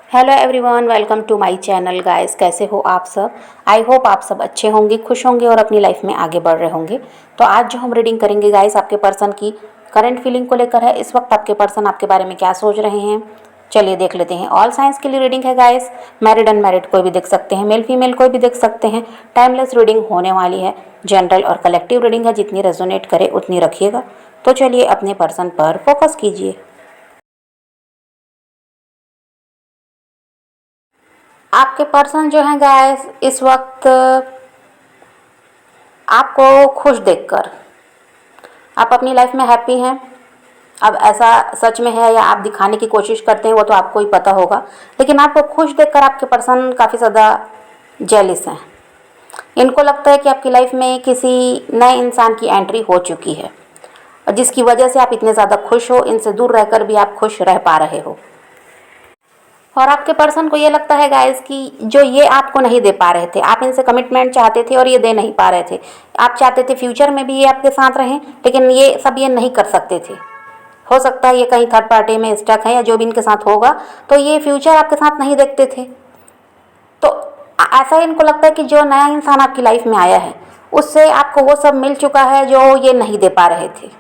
Hello everyone, welcome to my channel guys. कैसे हो आप सब? आई होप आप सब अच्छे होंगे, खुश होंगे और अपनी लाइफ में आगे बढ़ रहे होंगे। तो आज जो हम रीडिंग करेंगे गाइस, आपके पर्सन की करंट फीलिंग को लेकर है। इस वक्त आपके पर्सन आपके बारे में क्या सोच रहे हैं, चलिए देख लेते हैं। ऑल साइंस के लिए रीडिंग है गाइस। मैरिड अनमैरिड कोई भी देख सकते हैं, मेल फीमेल कोई भी देख सकते हैं। टाइमलेस रीडिंग होने वाली है। जनरल और कलेक्टिव रीडिंग है, जितनी रेजोनेट करे उतनी रखिएगा। तो चलिए अपने पर्सन पर फोकस कीजिए। आपके पर्सन जो है गाइस, इस वक्त आपको खुश देखकर आप अपनी लाइफ में हैप्पी हैं। अब ऐसा सच में है या आप दिखाने की कोशिश करते हैं, वो तो आपको ही पता होगा। लेकिन आपको खुश देखकर आपके पर्सन काफ़ी ज़्यादा जेलिस हैं। इनको लगता है कि आपकी लाइफ में किसी नए इंसान की एंट्री हो चुकी है, और जिसकी वजह से आप इतने ज़्यादा खुश हो। इनसे दूर रहकर भी आप खुश रह पा रहे हो। और आपके पर्सन को ये लगता है गाइस कि जो ये आपको नहीं दे पा रहे थे, आप इनसे कमिटमेंट चाहते थे और ये दे नहीं पा रहे थे। आप चाहते थे फ्यूचर में भी ये आपके साथ रहें, लेकिन ये सब ये नहीं कर सकते थे। हो सकता है ये कहीं थर्ड पार्टी में स्टक है या जो भी इनके साथ होगा, तो ये फ्यूचर आपके साथ नहीं देखते थे। तो ऐसा इनको लगता है कि जो नया इंसान आपकी लाइफ में आया है, उससे आपको वो सब मिल चुका है जो ये नहीं दे पा रहे थे।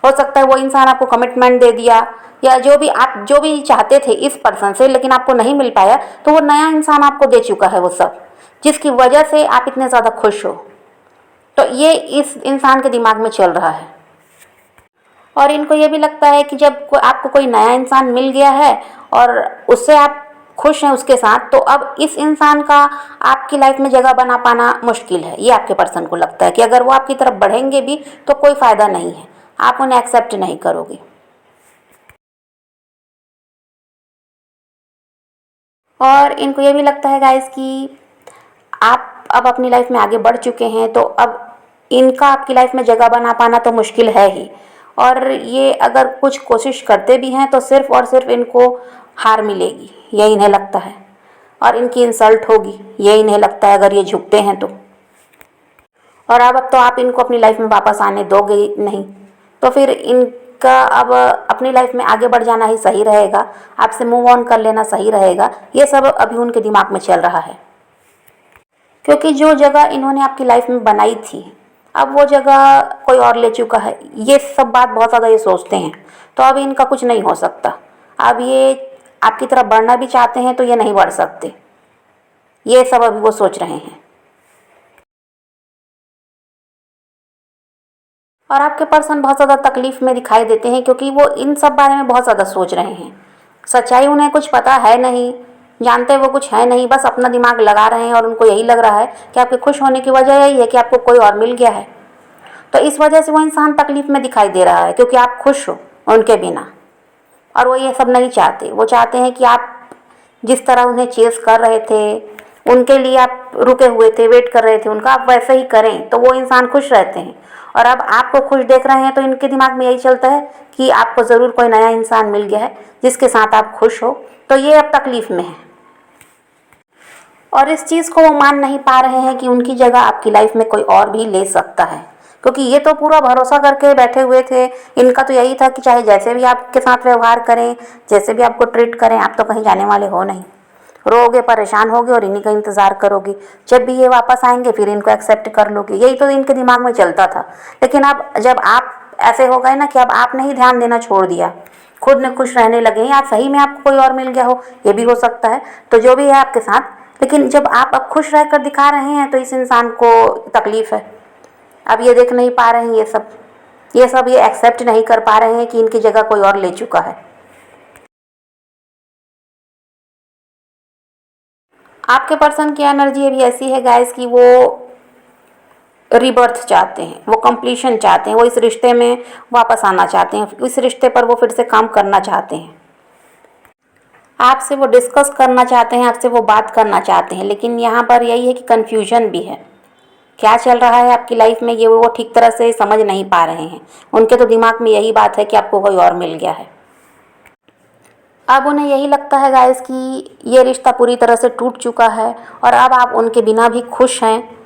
हो सकता है वो इंसान आपको कमिटमेंट दे दिया, या जो भी चाहते थे इस पर्सन से, लेकिन आपको नहीं मिल पाया, तो वो नया इंसान आपको दे चुका है वो सब, जिसकी वजह से आप इतने ज़्यादा खुश हो। तो ये इस इंसान के दिमाग में चल रहा है। और इनको ये भी लगता है कि जब आपको कोई नया इंसान मिल गया है और उससे आप खुश हैं उसके साथ, तो अब इस इंसान का आपकी लाइफ में जगह बना पाना मुश्किल है। ये आपके पर्सन को लगता है कि अगर वो आपकी तरफ बढ़ेंगे भी तो कोई फ़ायदा नहीं है, आप उन्हें एक्सेप्ट नहीं करोगे। और इनको ये भी लगता है गाइस कि आप अब अपनी लाइफ में आगे बढ़ चुके हैं, तो अब इनका आपकी लाइफ में जगह बना पाना तो मुश्किल है ही। और ये अगर कुछ कोशिश करते भी हैं तो सिर्फ और सिर्फ इनको हार मिलेगी, ये इन्हें लगता है। और इनकी इंसल्ट होगी, ये इन्हें लगता है, अगर ये झुकते हैं तो। और अब तो आप इनको अपनी लाइफ में वापस आने दोगे ही नहीं, तो फिर इनका अब अपनी लाइफ में आगे बढ़ जाना ही सही रहेगा, आपसे मूव ऑन कर लेना सही रहेगा। ये सब अभी उनके दिमाग में चल रहा है, क्योंकि जो जगह इन्होंने आपकी लाइफ में बनाई थी, अब वो जगह कोई और ले चुका है। ये सब बात बहुत ज़्यादा ये सोचते हैं, तो अब इनका कुछ नहीं हो सकता। अब ये आपकी तरफ बढ़ना भी चाहते हैं तो ये नहीं बढ़ सकते। ये सब अभी वो सोच रहे हैं। और आपके पर्सन बहुत ज़्यादा तकलीफ़ में दिखाई देते हैं, क्योंकि वो इन सब बारे में बहुत ज़्यादा सोच रहे हैं। सच्चाई उन्हें कुछ पता है नहीं, जानते वो कुछ है नहीं, बस अपना दिमाग लगा रहे हैं। और उनको यही लग रहा है कि आपके खुश होने की वजह यही है कि आपको कोई और मिल गया है। तो इस वजह से वो इंसान तकलीफ़ में दिखाई दे रहा है, क्योंकि आप खुश हो उनके बिना। और वो ये सब नहीं चाहते। वो चाहते हैं कि आप जिस तरह उन्हें चेस कर रहे थे, उनके लिए आप रुके हुए थे, वेट कर रहे थे उनका, आप वैसे ही करें तो वो इंसान खुश रहते हैं। और अब आपको खुश देख रहे हैं तो इनके दिमाग में यही चलता है कि आपको ज़रूर कोई नया इंसान मिल गया है जिसके साथ आप खुश हो। तो ये अब तकलीफ़ में है। और इस चीज़ को वो मान नहीं पा रहे हैं कि उनकी जगह आपकी लाइफ में कोई और भी ले सकता है, क्योंकि ये तो पूरा भरोसा करके बैठे हुए थे। इनका तो यही था कि चाहे जैसे भी आपके साथ व्यवहार करें, जैसे भी आपको ट्रीट करें, आप तो कहीं जाने वाले हो नहीं। रोगे, परेशान होगे और इन्हीं का इंतज़ार करोगे। जब भी ये वापस आएंगे फिर इनको एक्सेप्ट कर लोगे। यही तो इनके दिमाग में चलता था। लेकिन अब जब आप ऐसे हो गए ना कि अब आपने ही ध्यान देना छोड़ दिया, खुद न खुश रहने लगे हैं, या सही में आपको कोई और मिल गया हो, ये भी हो सकता है। तो जो भी है आपके साथ, लेकिन जब आप अब खुश रहकर दिखा रहे हैं तो इस इंसान को तकलीफ़ है। अब ये देख नहीं पा रहे हैं ये सब ये एक्सेप्ट नहीं कर पा रहे हैं कि इनकी जगह कोई और ले चुका है। आपके पर्सन की एनर्जी अभी ऐसी है गाइस कि वो रिबर्थ चाहते हैं, वो कंप्लीशन चाहते हैं, वो इस रिश्ते में वापस आना चाहते हैं, इस रिश्ते पर वो फिर से काम करना चाहते हैं। आपसे वो डिस्कस करना चाहते हैं, आपसे वो बात करना चाहते हैं। लेकिन यहाँ पर यही है कि कन्फ्यूजन भी है। क्या चल रहा है आपकी लाइफ में ये वो ठीक तरह से समझ नहीं पा रहे हैं। उनके तो दिमाग में यही बात है कि आपको कोई और मिल गया है। अब उन्हें यही लगता है गाइस कि ये रिश्ता पूरी तरह से टूट चुका है, और अब आप उनके बिना भी खुश हैं।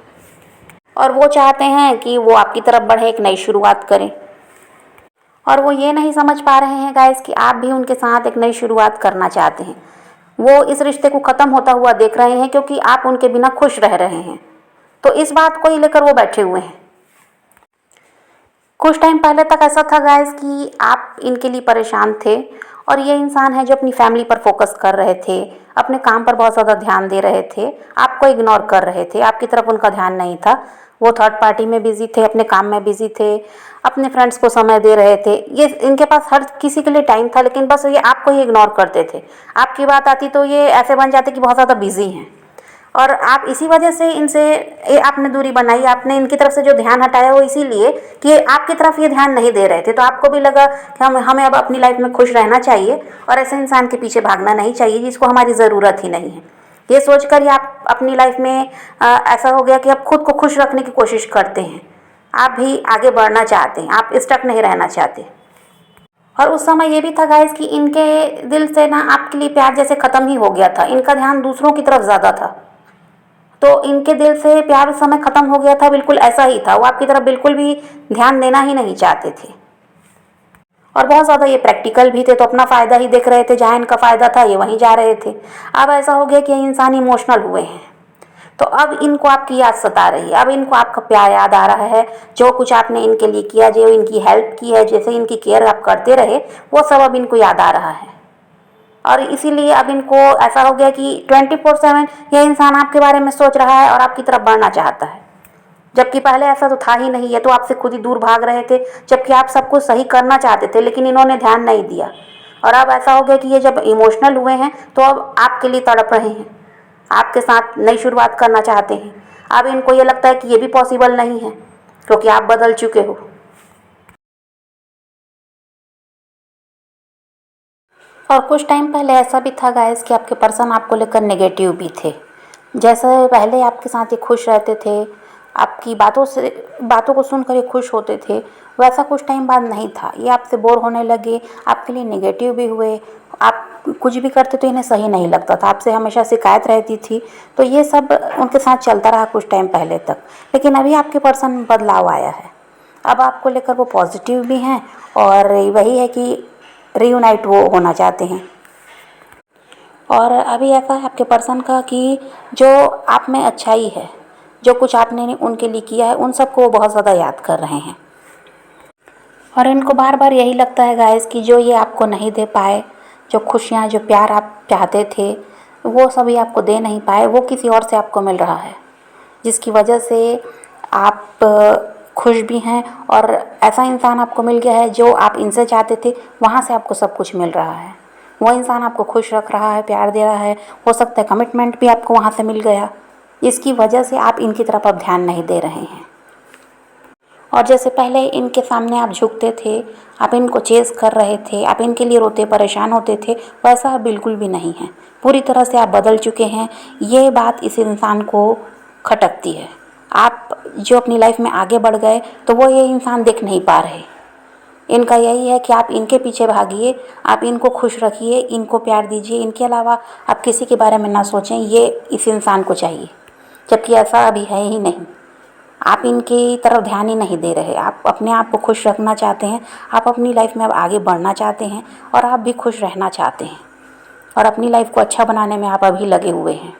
और वो चाहते हैं कि वो आपकी तरफ बढ़े, एक नई शुरुआत करें। और वो ये नहीं समझ पा रहे हैं गाइस कि आप भी उनके साथ एक नई शुरुआत करना चाहते हैं। वो इस रिश्ते को ख़त्म होता हुआ देख रहे हैं क्योंकि आप उनके बिना खुश रह रहे हैं। तो इस बात को ही लेकर वो बैठे हुए हैं। कुछ टाइम पहले तक ऐसा था गाइस कि आप इनके लिए परेशान थे और ये इंसान है जो अपनी फैमिली पर फोकस कर रहे थे, अपने काम पर बहुत ज़्यादा ध्यान दे रहे थे, आपको इग्नोर कर रहे थे, आपकी तरफ उनका ध्यान नहीं था। वो थर्ड पार्टी में बिजी थे, अपने काम में बिजी थे, अपने फ्रेंड्स को समय दे रहे थे। ये इनके पास हर किसी के लिए टाइम था, लेकिन बस ये आपको ही इग्नोर करते थे। आपकी बात आती तो ये ऐसे बन जाते कि बहुत ज़्यादा बिजी हैं, और आप इसी वजह से इनसे आपने दूरी बनाई, आपने इनकी तरफ से जो ध्यान हटाया वो इसीलिए कि आपकी तरफ ये ध्यान नहीं दे रहे थे। तो आपको भी लगा कि हमें अब अपनी लाइफ में खुश रहना चाहिए और ऐसे इंसान के पीछे भागना नहीं चाहिए जिसको हमारी ज़रूरत ही नहीं है। ये सोचकर ही आप अपनी लाइफ में ऐसा हो गया कि आप खुद को खुश रखने की कोशिश करते हैं, आप भी आगे बढ़ना चाहते हैं, आप स्टक नहीं रहना चाहते। और उस समय ये भी था गाइस कि इनके दिल से ना आपके लिए प्यार जैसे ख़त्म ही हो गया था, इनका ध्यान दूसरों की तरफ ज़्यादा था। तो इनके दिल से प्यार उस समय ख़त्म हो गया था, बिल्कुल ऐसा ही था। वो आपकी तरफ बिल्कुल भी ध्यान देना ही नहीं चाहते थे और बहुत ज़्यादा ये प्रैक्टिकल भी थे, तो अपना फ़ायदा ही देख रहे थे। जहाँ इनका फ़ायदा था ये वहीं जा रहे थे। अब ऐसा हो गया कि ये इंसान इमोशनल हुए हैं, तो अब इनको आपकी याद सता रही है, अब इनको आपका प्यार याद आ रहा है। जो कुछ आपने इनके लिए किया, जो इनकी हेल्प की है, जैसे इनकी केयर आप करते रहे, वो सब अब इनको याद आ रहा है। और इसीलिए अब इनको ऐसा हो गया कि 24/7 यह इंसान आपके बारे में सोच रहा है और आपकी तरफ बढ़ना चाहता है। जबकि पहले ऐसा तो था ही नहीं, ये तो आपसे खुद ही दूर भाग रहे थे, जबकि आप सब कुछ सही करना चाहते थे, लेकिन इन्होंने ध्यान नहीं दिया। और अब ऐसा हो गया कि ये जब इमोशनल हुए हैं तो अब आपके लिए तड़प रहे हैं, आपके साथ नई शुरुआत करना चाहते हैं। अब इनको ये लगता है कि ये भी पॉसिबल नहीं है क्योंकि आप बदल चुके हो। और कुछ टाइम पहले ऐसा भी था गाइस कि आपके पर्सन आपको लेकर नेगेटिव भी थे। जैसे पहले आपके साथ ये खुश रहते थे, आपकी बातों को सुनकर ये खुश होते थे, वैसा कुछ टाइम बाद नहीं था। ये आपसे बोर होने लगे, आपके लिए नेगेटिव भी हुए। आप कुछ भी करते तो इन्हें सही नहीं लगता था, आपसे हमेशा शिकायत रहती थी। तो ये सब उनके साथ चलता रहा कुछ टाइम पहले तक, लेकिन अभी आपके पर्सन में बदलाव आया है। अब आपको लेकर वो पॉजिटिव भी हैं और वही है कि रीयूनाइट वो होना चाहते हैं। और अभी ऐसा है आपके पर्सन का कि जो आप में अच्छाई है, जो कुछ आपने उनके लिए किया है, उन सबको वो बहुत ज़्यादा याद कर रहे हैं। और इनको बार बार यही लगता है गाइस कि जो ये आपको नहीं दे पाए, जो खुशियाँ, जो प्यार आप चाहते थे, वो सभी आपको दे नहीं पाए, वो किसी और से आपको मिल रहा है, जिसकी वजह से आप खुश भी हैं। और ऐसा इंसान आपको मिल गया है जो आप इनसे चाहते थे, वहाँ से आपको सब कुछ मिल रहा है। वो इंसान आपको खुश रख रहा है, प्यार दे रहा है, हो सकता है कमिटमेंट भी आपको वहाँ से मिल गया। इसकी वजह से आप इनकी तरफ अब ध्यान नहीं दे रहे हैं। और जैसे पहले इनके सामने आप झुकते थे, आप इनको चेज़ कर रहे थे, आप इनके लिए रोते परेशान होते थे, वैसा अब बिल्कुल भी नहीं है। पूरी तरह से आप बदल चुके हैं। ये बात इस इंसान को खटकती है। आप जो अपनी लाइफ में आगे बढ़ गए तो वो ये इंसान देख नहीं पा रहे। इनका यही है कि आप इनके पीछे भागिए, आप इनको खुश रखिए, इनको प्यार दीजिए, इनके अलावा आप किसी के बारे में ना सोचें, ये इस इंसान को चाहिए। जबकि ऐसा अभी है ही नहीं। आप इनकी तरफ ध्यान ही नहीं दे रहे। आप अपने आप को खुश रखना चाहते हैं, आप अपनी लाइफ में अब आगे बढ़ना चाहते हैं और आप भी खुश रहना चाहते हैं और अपनी लाइफ को अच्छा बनाने में आप अभी लगे हुए हैं।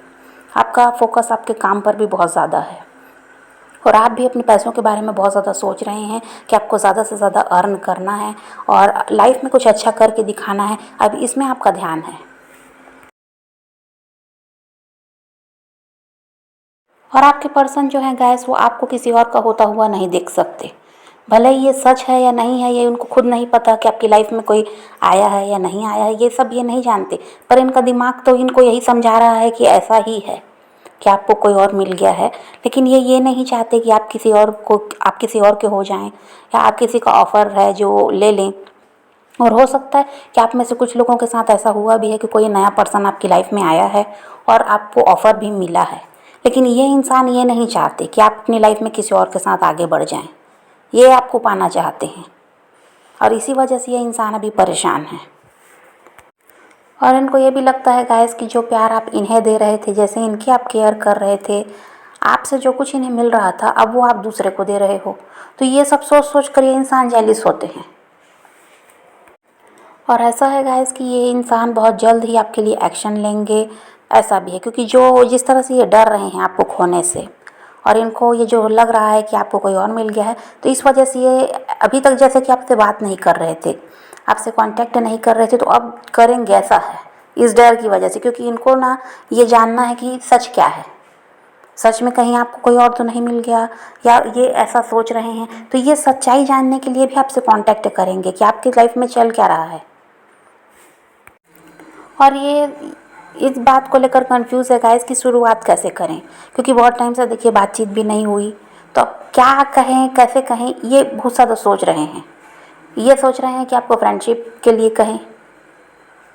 आपका फोकस आपके काम पर भी बहुत ज़्यादा है और आप भी अपने पैसों के बारे में बहुत ज़्यादा सोच रहे हैं कि आपको ज़्यादा से ज़्यादा अर्न करना है और लाइफ में कुछ अच्छा करके दिखाना है। अब इसमें आपका ध्यान है। और आपके पर्सन जो है गैस, वो आपको किसी और का होता हुआ नहीं देख सकते। भले ही ये सच है या नहीं है, ये उनको खुद नहीं पता कि आपकी लाइफ में कोई आया है या नहीं आया है, ये सब ये नहीं जानते। पर इनका दिमाग तो इनको यही समझा रहा है कि ऐसा ही है, कि आपको कोई और मिल गया है। लेकिन ये नहीं चाहते कि आप किसी और के हो जाएं, या आप किसी का ऑफ़र है जो ले लें। और हो सकता है कि आप में से कुछ लोगों के साथ ऐसा हुआ भी है कि कोई नया पर्सन आपकी लाइफ में आया है और आपको ऑफ़र भी मिला है। लेकिन ये इंसान ये नहीं चाहते कि आप अपनी लाइफ में किसी और के साथ आगे बढ़ जाएं। ये आपको पाना चाहते हैं और इसी वजह से ये इंसान अभी परेशान है। और इनको ये भी लगता है गाइस कि जो प्यार आप इन्हें दे रहे थे, जैसे इनकी आप केयर कर रहे थे, आपसे जो कुछ इन्हें मिल रहा था, अब वो आप दूसरे को दे रहे हो। तो ये सब सोच सोच कर ये इंसान जेलिस होते हैं। और ऐसा है गाइस कि ये इंसान बहुत जल्द ही आपके लिए एक्शन लेंगे, ऐसा भी है क्योंकि जो जिस तरह से ये डर रहे हैं आपको खोने से, और इनको ये जो लग रहा है कि आपको कोई और मिल गया है, तो इस वजह से ये अभी तक जैसे कि आपसे बात नहीं कर रहे थे, आपसे कांटेक्ट नहीं कर रहे थे, तो अब करेंगे, ऐसा है इस डर की वजह से, क्योंकि इनको ना ये जानना है कि सच क्या है, सच में कहीं आपको कोई और तो नहीं मिल गया, या ये ऐसा सोच रहे हैं, तो ये सच्चाई जानने के लिए भी आपसे कांटेक्ट करेंगे कि आपकी लाइफ में चल क्या रहा है। और ये इस बात को लेकर कंफ्यूज है गाइस कि शुरुआत कैसे करें, क्योंकि बहुत टाइम से देखिए बातचीत भी नहीं हुई, तो अब क्या कहें कैसे कहें, ये बहुत ज़्यादा सोच रहे हैं। ये सोच रहे हैं कि आपको फ्रेंडशिप के लिए कहें,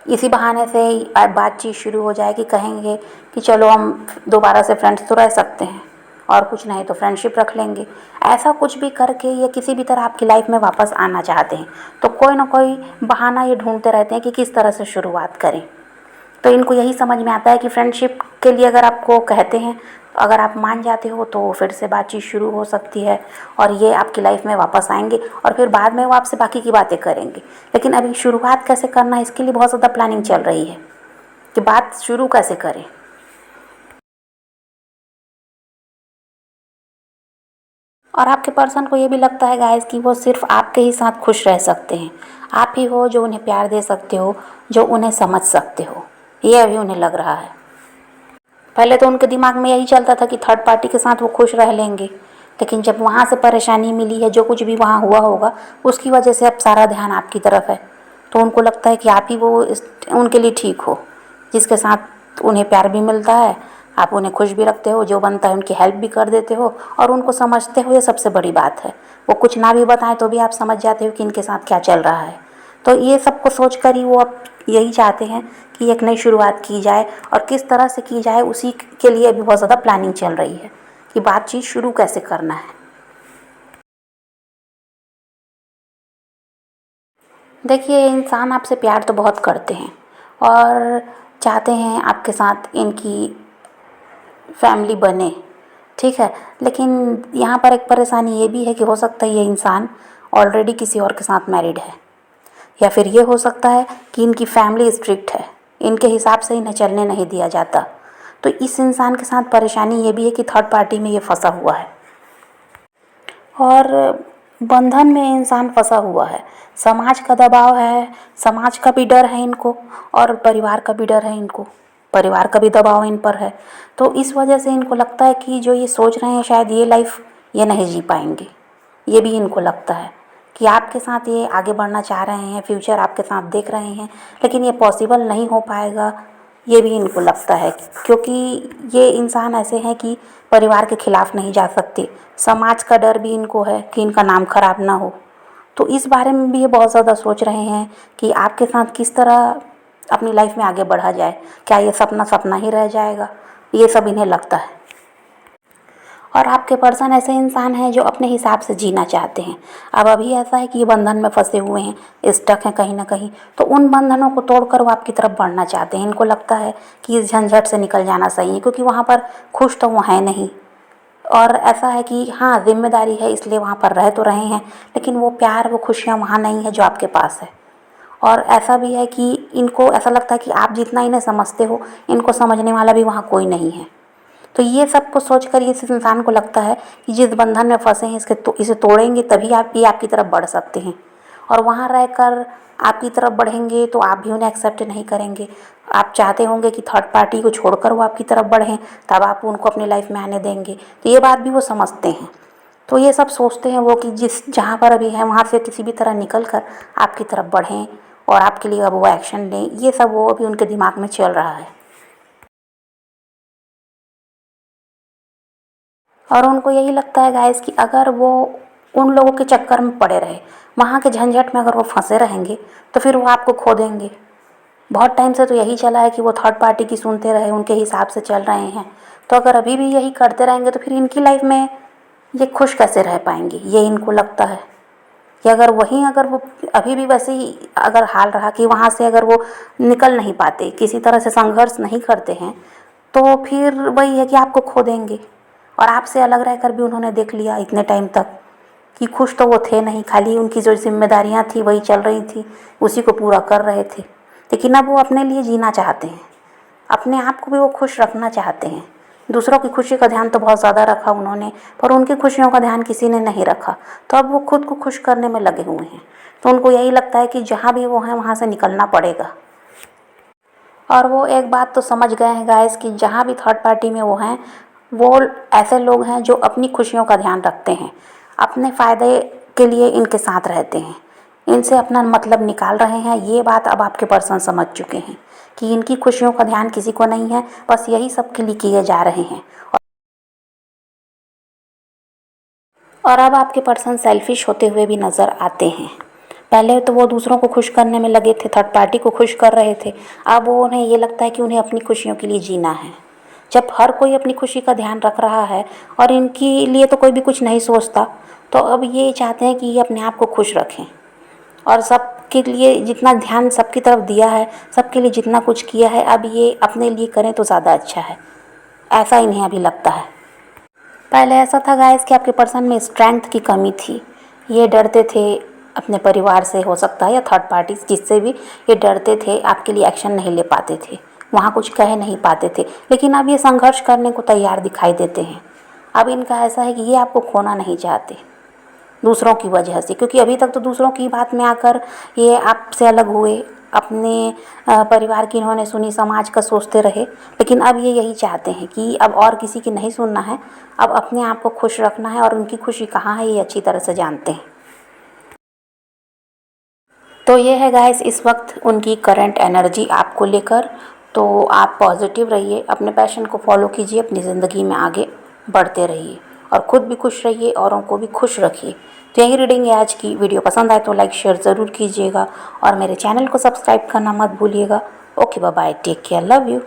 इसी बहाने से बातचीत शुरू हो जाएगी, कहेंगे कि चलो हम दोबारा से फ्रेंड्स तो रह सकते हैं, और कुछ नहीं तो फ्रेंडशिप रख लेंगे। ऐसा कुछ भी करके ये किसी भी तरह आपकी लाइफ में वापस आना चाहते हैं, तो कोई ना कोई बहाना ये ढूंढते रहते हैं कि किस तरह से शुरुआत करें। तो इनको यही समझ में आता है कि फ्रेंडशिप के लिए अगर आपको कहते हैं, अगर आप मान जाते हो तो फिर से बातचीत शुरू हो सकती है, और ये आपकी लाइफ में वापस आएंगे, और फिर बाद में वो आपसे बाकी की बातें करेंगे। लेकिन अभी शुरुआत कैसे करना है, इसके लिए बहुत ज़्यादा प्लानिंग चल रही है कि बात शुरू कैसे करें। और आपके पर्सन को ये भी लगता है गाइस कि वो सिर्फ आपके ही साथ खुश रह सकते हैं, आप ही हो जो उन्हें प्यार दे सकते हो, जो उन्हें समझ सकते हो, ये अभी उन्हें लग रहा है। पहले तो उनके दिमाग में यही चलता था कि थर्ड पार्टी के साथ वो खुश रह लेंगे, लेकिन जब वहाँ से परेशानी मिली है, जो कुछ भी वहाँ हुआ होगा उसकी वजह से अब सारा ध्यान आपकी तरफ है, तो उनको लगता है कि आप ही वो उनके लिए ठीक हो, जिसके साथ उन्हें प्यार भी मिलता है, आप उन्हें खुश भी रखते हो, जो बनता है उनकी हेल्प भी कर देते हो, और उनको समझते हो, ये सबसे बड़ी बात है। वो कुछ ना भी बताएं तो भी आप समझ जाते हो कि इनके साथ क्या चल रहा है। तो ये सबको सोच कर ही वो अब यही चाहते हैं कि एक नई शुरुआत की जाए, और किस तरह से की जाए उसी के लिए अभी बहुत ज़्यादा प्लानिंग चल रही है कि बातचीत शुरू कैसे करना है। देखिए, इंसान आपसे प्यार तो बहुत करते हैं और चाहते हैं आपके साथ इनकी फैमिली बने, ठीक है, लेकिन यहाँ पर एक परेशानी ये भी है कि हो सकता है ये इंसान ऑलरेडी किसी और के साथ मैरिड है, या फिर ये हो सकता है कि इनकी फैमिली स्ट्रिक्ट है, इनके हिसाब से इन्हें चलने नहीं दिया जाता। तो इस इंसान के साथ परेशानी ये भी है कि थर्ड पार्टी में ये फंसा हुआ है, और बंधन में इंसान फंसा हुआ है। समाज का दबाव है, समाज का भी डर है इनको, और परिवार का भी डर है इनको, परिवार का भी दबाव इन पर है। तो इस वजह से इनको लगता है कि जो ये सोच रहे हैं शायद ये लाइफ ये नहीं जी पाएंगे। ये भी इनको लगता है कि आपके साथ ये आगे बढ़ना चाह रहे हैं, फ्यूचर आपके साथ देख रहे हैं, लेकिन ये पॉसिबल नहीं हो पाएगा, ये भी इनको लगता है, क्योंकि ये इंसान ऐसे हैं कि परिवार के खिलाफ नहीं जा सकते, समाज का डर भी इनको है कि इनका नाम खराब ना हो। तो इस बारे में भी ये बहुत ज़्यादा सोच रहे हैं कि आपके साथ किस तरह अपनी लाइफ में आगे बढ़ा जाए, क्या ये सपना सपना ही रह जाएगा, ये सब इन्हें लगता है। और आपके पर्सन ऐसे इंसान हैं जो अपने हिसाब से जीना चाहते हैं। अब अभी ऐसा है कि ये बंधन में फंसे हुए हैं, स्टक हैं कहीं ना कहीं, तो उन बंधनों को तोड़कर वो आपकी तरफ बढ़ना चाहते हैं। इनको लगता है कि इस झंझट से निकल जाना सही है, क्योंकि वहाँ पर खुश तो वो हैं नहीं, और ऐसा है कि हाँ जिम्मेदारी है इसलिए वहाँ पर रह तो रहे हैं, लेकिन वो प्यार वो खुशियाँ वहाँ नहीं है जो आपके पास है। और ऐसा भी है कि इनको ऐसा लगता है कि आप जितना इन्हें समझते हो, इनको समझने वाला भी वहाँ कोई नहीं है। तो ये सब को सोच कर इस इंसान को लगता है कि जिस बंधन में फंसे हैं इसे तोड़ेंगे तभी आप ये आपकी तरफ बढ़ सकते हैं, और वहाँ रहकर आपकी तरफ बढ़ेंगे तो आप भी उन्हें एक्सेप्ट नहीं करेंगे। आप चाहते होंगे कि थर्ड पार्टी को छोड़कर वो आपकी तरफ बढ़ें, तब आप उनको अपनी लाइफ में आने देंगे, तो ये बात भी वो समझते हैं। तो ये सब सोचते हैं वो कि जिस जहाँ पर अभी है वहाँ से किसी भी तरह निकल कर आपकी तरफ बढ़ें, और आपके लिए अब वो एक्शन लें, ये सब वो अभी उनके दिमाग में चल रहा है। और उनको यही लगता है गाइस कि अगर वो उन लोगों के चक्कर में पड़े रहे, वहाँ के झंझट में अगर वो फंसे रहेंगे, तो फिर वो आपको खो देंगे। बहुत टाइम से तो यही चला है कि वो थर्ड पार्टी की सुनते रहे, उनके हिसाब से चल रहे हैं। तो अगर अभी भी यही करते रहेंगे तो फिर इनकी लाइफ में ये खुश कैसे रह पाएंगे, ये इनको लगता है कि अगर वो अभी भी वैसे ही अगर हाल रहा कि वहाँ से अगर वो निकल नहीं पाते, किसी तरह से संघर्ष नहीं करते हैं, तो फिर वही है कि आपको खो देंगे। और आपसे अलग रहकर भी उन्होंने देख लिया इतने टाइम तक, कि खुश तो वो थे नहीं, खाली उनकी जो जिम्मेदारियां थी वही चल रही थी, उसी को पूरा कर रहे थे। लेकिन अब वो अपने लिए जीना चाहते हैं, अपने आप को भी वो खुश रखना चाहते हैं। दूसरों की खुशी का ध्यान तो बहुत ज़्यादा रखा उन्होंने, पर उनकी खुशियों का ध्यान किसी ने नहीं रखा। तो अब वो खुद को खुश करने में लगे हुए हैं। तो उनको यही लगता है कि जहाँ भी वो हैं वहाँ से निकलना पड़ेगा। और वो एक बात तो समझ गए हैं गाइस कि जहाँ भी थर्ड पार्टी में वो हैं, वो ऐसे लोग हैं जो अपनी खुशियों का ध्यान रखते हैं, अपने फ़ायदे के लिए इनके साथ रहते हैं, इनसे अपना मतलब निकाल रहे हैं। ये बात अब आपके पर्सन समझ चुके हैं कि इनकी खुशियों का ध्यान किसी को नहीं है, बस यही सब के लिए किए जा रहे हैं। और अब आपके पर्सन सेल्फिश होते हुए भी नज़र आते हैं। पहले तो वो दूसरों को खुश करने में लगे थे, थर्ड पार्टी को खुश कर रहे थे। अब वो उन्हें ये लगता है कि उन्हें अपनी खुशियों के लिए जीना है। जब हर कोई अपनी खुशी का ध्यान रख रहा है और इनके लिए तो कोई भी कुछ नहीं सोचता, तो अब ये चाहते हैं कि ये अपने आप को खुश रखें और सबके लिए जितना ध्यान सबकी तरफ दिया है, सबके लिए जितना कुछ किया है, अब ये अपने लिए करें तो ज़्यादा अच्छा है, ऐसा इन्हें अभी लगता है। पहले ऐसा था गाइस कि आपके पर्सन में स्ट्रेंथ की कमी थी। ये डरते थे अपने परिवार से, हो सकता है, या थर्ड पार्टी जिससे भी ये डरते थे, आपके लिए एक्शन नहीं ले पाते थे, वहाँ कुछ कह नहीं पाते थे। लेकिन अब ये संघर्ष करने को तैयार दिखाई देते हैं। अब इनका ऐसा है कि ये आपको खोना नहीं चाहते दूसरों की वजह से, क्योंकि अभी तक तो दूसरों की बात में आकर ये आपसे अलग हुए, अपने परिवार की इन्होंने सुनी, समाज का सोचते रहे। लेकिन अब ये यही चाहते हैं कि अब और किसी की नहीं सुनना है, अब अपने आप को खुश रखना है, और उनकी खुशी कहाँ है ये अच्छी तरह से जानते हैं। तो ये है गाइस इस वक्त उनकी करंट एनर्जी आपको लेकर। तो आप पॉजिटिव रहिए, अपने पैशन को फॉलो कीजिए, अपनी ज़िंदगी में आगे बढ़ते रहिए और ख़ुद भी खुश रहिए, औरों को भी खुश रखिए। तो यही रीडिंग है आज की। वीडियो पसंद आए तो लाइक शेयर ज़रूर कीजिएगा और मेरे चैनल को सब्सक्राइब करना मत भूलिएगा। Okay, bye bye, take care, love you.